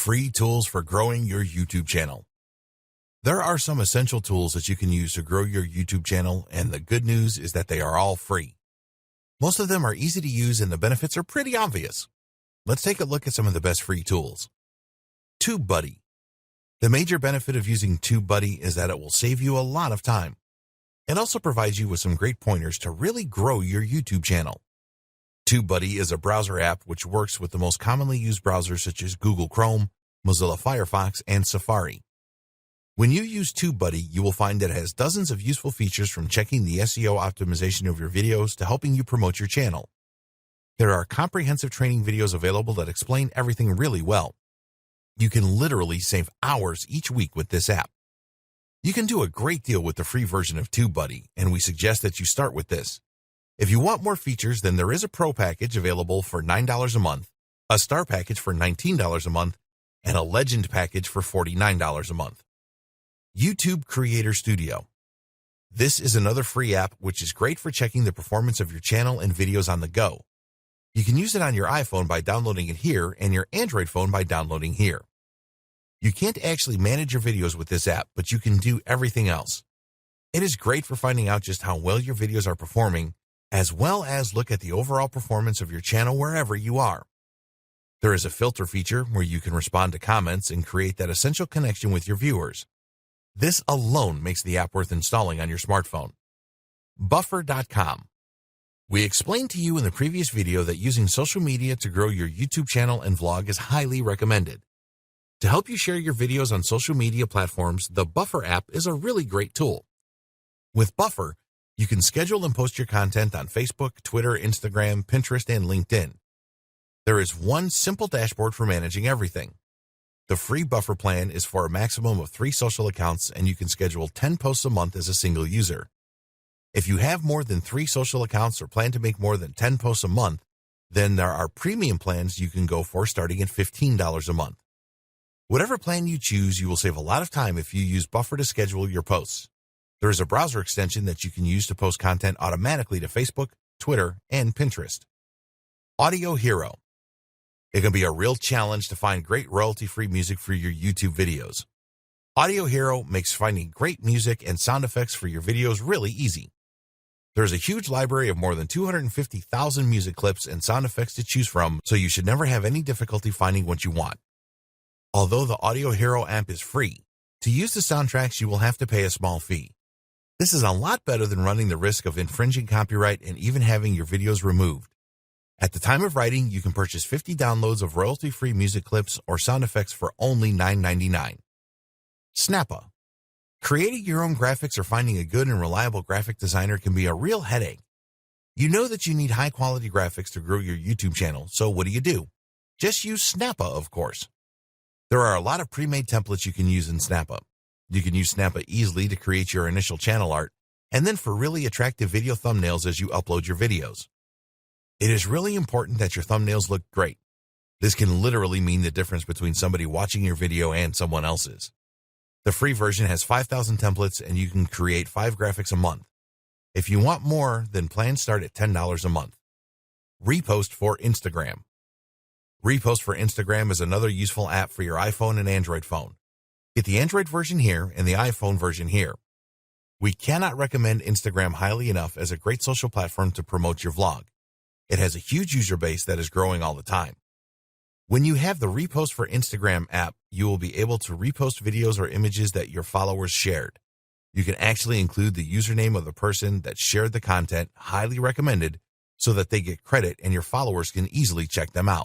Free tools for growing your YouTube channel. There are some essential tools that you can use to grow your YouTube channel, and the good news is that they are all free. Most of them are easy to use and the benefits are pretty obvious. Let's take a look at some of the best free tools. TubeBuddy. The major benefit of using TubeBuddy is that it will save you a lot of time. It also provides you with some great pointers to really grow your YouTube channel. TubeBuddy is a browser app which works with the most commonly used browsers such as Google Chrome, Mozilla Firefox, and Safari. When you use TubeBuddy, you will find that it has dozens of useful features from checking the SEO optimization of your videos to helping you promote your channel. There are comprehensive training videos available that explain everything really well. You can literally save hours each week with this app. You can do a great deal with the free version of TubeBuddy, and we suggest that you start with this. If you want more features, then there is a Pro package available for $9 a month, a Star package for $19 a month, and a Legend package for $49 a month. YouTube Creator Studio. This is another free app which is great for checking the performance of your channel and videos on the go. You can use it on your iPhone by downloading it here and your Android phone by downloading here. You can't actually manage your videos with this app, but you can do everything else. It is great for finding out just how well your videos are performing, as well as look at the overall performance of your channel wherever you are. There is a filter feature where you can respond to comments and create that essential connection with your viewers. This alone makes the app worth installing on your smartphone. Buffer.com. We explained to you in the previous video that using social media to grow your YouTube channel and vlog is highly recommended. To help you share your videos on social media platforms, the Buffer app is a really great tool. With Buffer, you can schedule and post your content on Facebook, Twitter, Instagram, Pinterest, and LinkedIn. There is one simple dashboard for managing everything. The free Buffer plan is for a maximum of 3 social accounts, and you can schedule 10 posts a month as a single user. If you have more than 3 social accounts or plan to make more than 10 posts a month, then there are premium plans you can go for starting at $15 a month. Whatever plan you choose, you will save a lot of time if you use Buffer to schedule your posts. There is a browser extension that you can use to post content automatically to Facebook, Twitter, and Pinterest. Audio Hero. It can be a real challenge to find great royalty-free music for your YouTube videos. Audio Hero makes finding great music and sound effects for your videos really easy. There's a huge library of more than 250,000 music clips and sound effects to choose from, so you should never have any difficulty finding what you want. Although the Audio Hero app is free, to use the soundtracks you will have to pay a small fee. This is a lot better than running the risk of infringing copyright and even having your videos removed. At the time of writing, you can purchase 50 downloads of royalty-free music clips or sound effects for only $9.99. Snappa. Creating your own graphics or finding a good and reliable graphic designer can be a real headache. You know that you need high-quality graphics to grow your YouTube channel, so what do? Just use Snappa, of course. There are a lot of pre-made templates you can use in Snappa. You can use Snappa easily to create your initial channel art, and then for really attractive video thumbnails as you upload your videos. It is really important that your thumbnails look great. This can literally mean the difference between somebody watching your video and someone else's. The free version has 5,000 templates and you can create 5 graphics a month. If you want more, then plans start at $10 a month. Repost for Instagram. Repost for Instagram is another useful app for your iPhone and Android phone. Get the Android version here and the iPhone version here. We cannot recommend Instagram highly enough as a great social platform to promote your vlog. It has a huge user base that is growing all the time. When you have the Repost for Instagram app, you will be able to repost videos or images that your followers shared. You can actually include the username of the person that shared the content, highly recommended, so that they get credit and your followers can easily check them out.